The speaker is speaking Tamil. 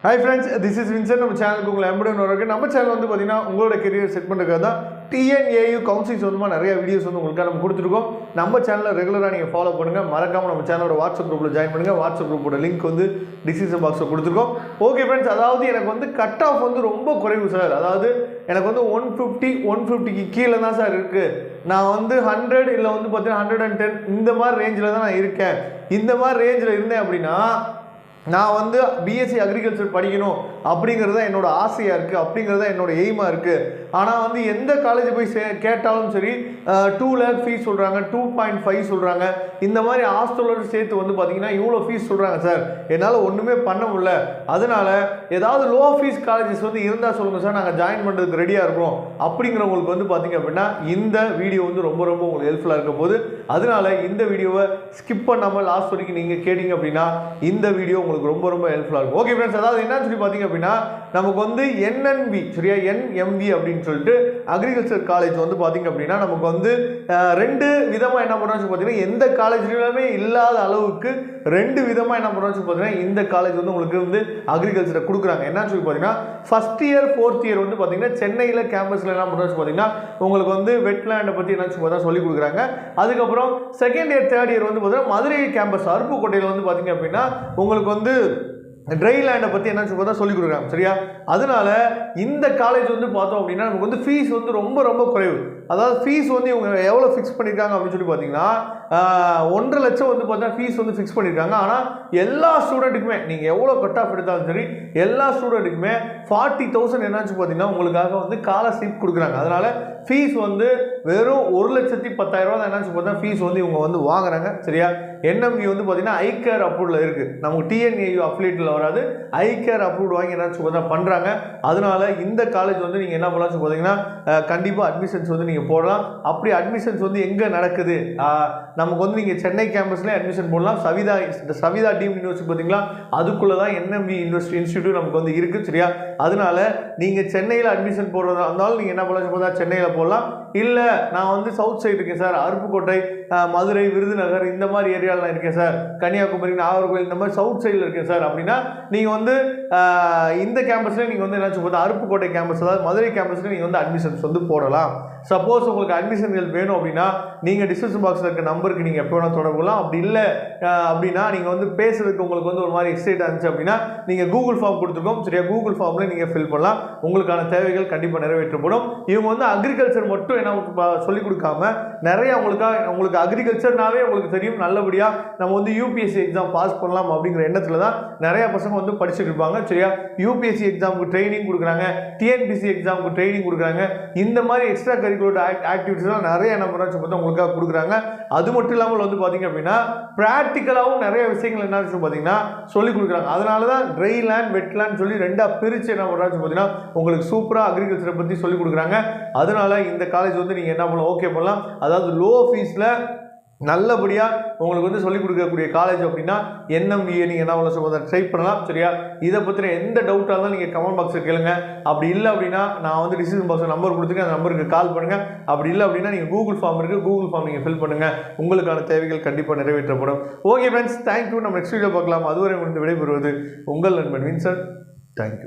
Hi friends, this is Vincent. நம்ம சேனலுக்கு உங்களை அன்புடன் வரவேற்கிறேன். நம்ம சேனல் வந்து பார்த்தீங்கன்னா உங்களோட கெரியர் செட் பண்ணுறதுக்காக தான் TNAU கவுன்சிலிங் சொந்தமாக நிறைய வீடியோஸ் வந்து உங்களுக்காக நம்ம கொடுத்துருக்கோம். நம்ம சேனலில் ரெகுலராக நீங்கள் ஃபாலோ பண்ணுங்கள். மறக்காமல் நம்ம சேனலோட வாட்ஸ்அப் குரூப்பில் ஜாயின் பண்ணுங்கள். வாட்ஸ்அப் குரூப்போட லிங்க் வந்து டிஸ்கிரிப்ஷன் பாக்ஸில் கொடுத்துருக்கோம். ஓகே ஃப்ரெண்ட்ஸ், அதாவது எனக்கு வந்து கட் ஆஃப் வந்து ரொம்ப குறைவு சார். அதாவது எனக்கு வந்து 150க்கு கீழே தான் சார் இருக்குது. நான் வந்து 100 இல்லை வந்து பார்த்தீங்கன்னா 110 இந்த மாதிரி ரேஞ்சில் தான் நான் இருக்கேன். இந்த மாதிரி ரேஞ்சில் இருந்தேன் அப்படின்னா நான் வந்து பிஎஸ்சி அக்ரிகல்ச்சர் படிக்கணும் அப்படிங்கிறது தான் என்னோட ஆசையாக இருக்குது, அப்படிங்கிறது தான் என்னோட எய்மாக இருக்குது. ஆனால் வந்து எந்த காலேஜ் போய் கேட்டாலும் சரி 2 lakh ஃபீஸ் சொல்கிறாங்க, 2.5 சொல்கிறாங்க. இந்த மாதிரி ஹாஸ்டலோடு சேர்த்து வந்து பார்த்தீங்கன்னா இவ்வளோ ஃபீஸ் சொல்கிறாங்க சார். என்னால் ஒன்றுமே பண்ண முடியல. அதனால் ஏதாவது லோ ஃபீஸ் காலேஜஸ் வந்து இருந்தால் சொல்லுங்கள் சார், நாங்கள் ஜாயின் பண்ணுறதுக்கு ரெடியாக இருக்கிறோம் அப்படிங்கிறவங்களுக்கு வந்து பார்த்தீங்க அப்படின்னா இந்த வீடியோ வந்து ரொம்ப ரொம்ப உங்களுக்கு ஹெல்ப்ஃபுல்லாக இருக்க போகுது. அதனால் இந்த வீடியோவை ஸ்கிப் பண்ணாமல் லாஸ்ட் வரைக்கும் நீங்கள் கேட்டிங்க அப்படின்னா இந்த வீடியோ உங்களுக்கு ரொம்ப ரொம்ப ஹெல்ப்ஃபுல்லாக இருக்கும். ஓகே ஃப்ரெண்ட்ஸ், அதாவது என்னன்னு சொல்லி பார்த்தீங்க அப்படின்னா நமக்கு வந்து NNV சரியா, NMV அப்படின்னு சொல்லிட்டு அக்ரிகல்ச்சர் காலேஜ் வந்து பார்த்தீங்க அப்படின்னா நமக்கு வந்து 2 விதமாக என்ன பண்ணுறோம்னு பார்த்தீங்கன்னா எந்த காலேஜ்லையுமே இல்லாத அளவுக்கு 2 விதமாக என்ன பண்ணுறோம்னு பார்த்தீங்கன்னா இந்த காலேஜ் வந்து உங்களுக்கு வந்து அக்ரிகல்ச்சரை கொடுக்குறாங்க. என்னன்னு சொல்லி பார்த்தீங்கன்னா ஃபர்ஸ்ட் இயர் 4th இயர் வந்து பார்த்தீங்கன்னா சென்னையில் கேம்பஸில் என்ன பண்ணுறோம்னு பார்த்தீங்கன்னா உங்களுக்கு வந்து வெட்லேண்டை பற்றி என்னன்னு பார்த்தா சொல்லி கொடுக்குறாங்க. அதுக்கப்புறம் செகண்ட் இயர் 3rd இயர் வந்து பார்த்தீங்கன்னா மதுரை கேம்பஸ் அருப்புக்கோட்டையில் வந்து பார்த்தீங்க அப்படின்னா உங்களுக்கு வந்து ட்ரை லேண்டை பற்றி என்ன தான் சொல்லிக் கொடுக்குறாங்க சரியா. அதனால இந்த காலேஜ் வந்து பார்த்தோம் அப்படின்னா நமக்கு வந்து ஃபீஸ் வந்து ரொம்ப ரொம்ப குறைவு. அதாவது ஃபீஸ் வந்து இவங்க எவ்வளோ ஃபிக்ஸ் பண்ணியிருக்காங்க அப்படின்னு சொல்லி பார்த்தீங்கன்னா 1.5 லட்சம் வந்து பார்த்தீங்கன்னா ஃபீஸ் வந்து ஃபிக்ஸ் பண்ணியிருக்காங்க. ஆனால் எல்லா ஸ்டூடெண்ட்டுக்குமே நீங்கள் எவ்வளோ கட் ஆஃப் எடுத்தாலும் சரி எல்லா ஸ்டூடெண்ட்டுக்குமே 40,000 என்னாச்சு பார்த்தீங்கன்னா உங்களுக்காக வந்து ஸ்காலர்ஷிப் கொடுக்குறாங்க. அதனால் ஃபீஸ் வந்து வெறும் 1,10,000 தான் என்னாச்சு பார்த்தீங்கன்னா ஃபீஸ் வந்து இவங்க வந்து வாங்குறாங்க சரியா. NMV வந்து பார்த்தீங்கன்னா ஐகேர் அப்ரூவ்டில் இருக்குது. நமக்கு TNAU அஃபிலியேட்டில் வராது, ஐகேர் அப்ரூவ்டு வாங்கி என்னாச்சு பார்த்தீங்கன்னா பண்ணுறாங்க. அதனால இந்த காலேஜ் வந்து நீங்கள் என்ன பண்ணலாம்னு பார்த்தீங்கன்னா கண்டிப்பாக அட்மிஷன்ஸ் வந்து நீங்கள் போடலாம். அப்படி அட்மிஷன்ஸ் வந்து எங்கே நடக்குது, நமக்கு வந்து நீங்கள் சென்னை கேம்பஸ்லேயே அட்மிஷன் போடலாம். சவிதா டீம் யூனிவர்சிட்டி பார்த்தீங்களா, அதுக்குள்ளே தான் NMV இன்ஸ்டிடியூட் நமக்கு வந்து இருக்குது சரியா. அதனால நீங்கள் சென்னையில் அட்மிஷன் போடுறதா இருந்தாலும் நீங்கள் என்ன பண்ணலாம் பார்த்தா சென்னையில் போடலாம். இல்லை நான் வந்து சவுத் சைடு இருக்கேன் சார், அருப்புக்கோட்டை, மதுரை, விருதுநகர் இந்த மாதிரி ஏரியாவில் இருக்கேன் சார், கன்னியாகுமரி, நாகர்கோவில் இந்த மாதிரி சவுத் சைடில் இருக்கேன் சார் அப்படின்னா நீங்கள் வந்து இந்த கேம்பஸில் நீங்கள் வந்து என்னாச்சு பார்த்தா அருப்புக்கோட்டை கேம்பஸ் அதாவது மதுரை கேம்பஸில் நீங்கள் வந்து அட்மிஷன்ஸ் வந்து போடலாம். சப்போஸ் உங்களுக்கு அட்மிஷன்கள் வேணும் அப்படின்னா நீங்கள் டிஸ்கிரிப்ஷன் பாக்ஸில் இருக்க நம்பருக்கு நீங்கள் எப்போ வேணால் தொடர்புலாம். அப்படி இல்லை அப்படின்னா நீங்கள் வந்து பேசுறதுக்கு உங்களுக்கு வந்து ஒரு மாதிரி எக்ஸைட் ஆச்சு அப்படின்னா நீங்கள் கூகுள் ஃபார்ம் கொடுத்துருக்கோம் சரியா. கூகுள் ஃபார்மில் நீங்கள் ஃபில் பண்ணலாம். உங்களுக்கான தேவைகள் கண்டிப்பாக நிறைவேற்றப்படும். இவங்க வந்து அக்ரிகல்ச்சர் மட்டும் என்ன சொல்லிக் கொடுக்காம நிறைய உங்களுக்கு அக்ரிகல்ச்சர்னாவே உங்களுக்கு தெரியும் நல்லபடியாக நம்ம வந்து UPSC எக்ஸாம் பாஸ் பண்ணலாம் அப்படிங்கிற எண்ணத்தில் தான் நிறைய பசங்க வந்து படிச்சுட்டு இருப்பாங்க சரியா. UPSC எக்ஸாமுக்கு ட்ரைனிங் கொடுக்குறாங்க, TNPSC எக்ஸாமுக்கு ட்ரைனிங் கொடுக்குறாங்க. இந்த மாதிரி எக்ஸ்ட்ரா கரிக்குலர் ஆக்டிவிட்டிஸ்லாம் நிறைய என்ன பண்ணுறாங்க பார்த்தா உங்களுக்காக கொடுக்குறாங்க. அது மட்டும் இல்லாமல் வந்து பார்த்தீங்க அப்படின்னா ப்ராக்டிக்கலாகவும் நிறைய விஷயங்கள் என்ன பார்த்தீங்கன்னா சொல்லிக் கொடுக்குறாங்க. அதனால தான் ட்ரை லேண்ட் வெட்லேண்ட் சொல்லி 2ஆக பிரித்து என்ன பண்ணுறாங்க பார்த்தீங்கன்னா உங்களுக்கு சூப்பராக அக்ரிகல்ச்சரை பற்றி சொல்லிக் கொடுக்குறாங்க. அதனால இந்த காலேஜ் வந்து நீங்கள் என்ன பண்ணலாம், ஓகே பண்ணலாம். அதாவது லோ ஃபீஸில் நல்லபடியாக உங்களுக்கு வந்து சொல்லிக் கொடுக்கக்கூடிய காலேஜ் அப்படின்னா NMV நீங்கள் என்ன பண்ணலாம் ட்ரை பண்ணலாம் சரியா. இதை பற்றின எந்த டவுட்டாக இருந்தாலும் நீங்கள் கமெண்ட் பாக்ஸில் கேளுங்க. அப்படி இல்லை அப்படின்னா நான் வந்து டிஸ்கிரிப்ஷன் பாக்ஸில் நம்பர் கொடுத்துருக்கேன், அந்த நம்பருக்கு கால் பண்ணுங்கள். அப்படி இல்லை அப்படின்னா நீங்கள் கூகுள் ஃபார்ம் இருக்குது, கூகுள் ஃபார்ம் நீங்கள் ஃபில் பண்ணுங்கள். உங்களுக்கான தேவைகள் கண்டிப்பாக நிறைவேற்றப்படும். Okay friends, thank you. நம்ம நெக்ஸ்ட் வீடியோ பார்க்கலாம். அதுவரை உங்களுக்கு விடைபெறுவது உங்கள் நண்பன் வின்சென்ட். தேங்க்யூ.